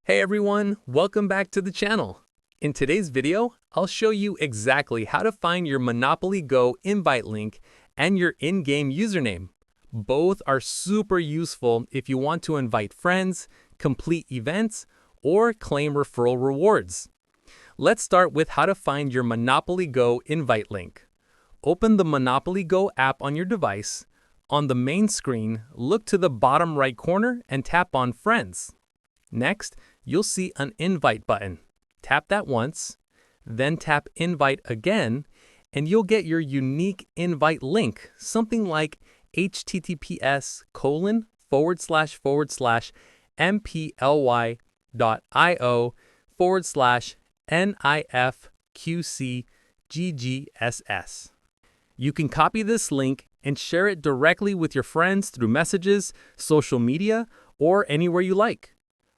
Hey everyone, welcome back to the channel. In today's video, I'll show you exactly how to find your Monopoly Go invite link and your in-game username. Both are super useful if you want to invite friends, complete events, or claim referral rewards. Let's start with how to find your Monopoly Go invite link. Open the Monopoly Go app on your device. On the main screen, look to the bottom right corner and tap on Friends. Next, you'll see an invite button. Tap that once, then tap invite again, and you'll get your unique invite link, something like https://mply.io/nifqcggss. You can copy this link and share it directly with your friends through messages, social media, or anywhere you like.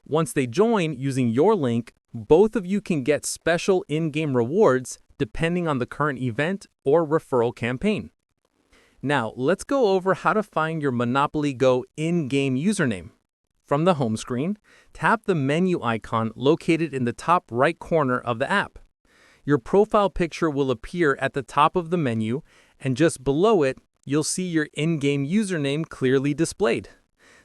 Once they join using your link, both of you can get special in-game rewards depending on the current event or referral campaign. Now, let's go over how to find your Monopoly Go in-game username. From the home screen, tap the menu icon located in the top right corner of the app. Your profile picture will appear at the top of the menu, and just below it, you'll see your in-game username clearly displayed.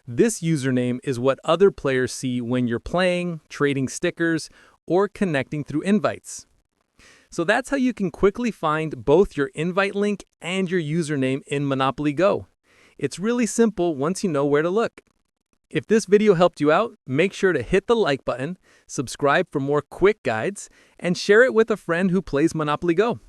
This username is what other players see when you're playing, trading stickers, or connecting through invites. So that's how you can quickly find both your invite link and your username in Monopoly Go. It's really simple once you know where to look. If this video helped you out, make sure to hit the like button, subscribe for more quick guides, and share it with a friend who plays Monopoly Go.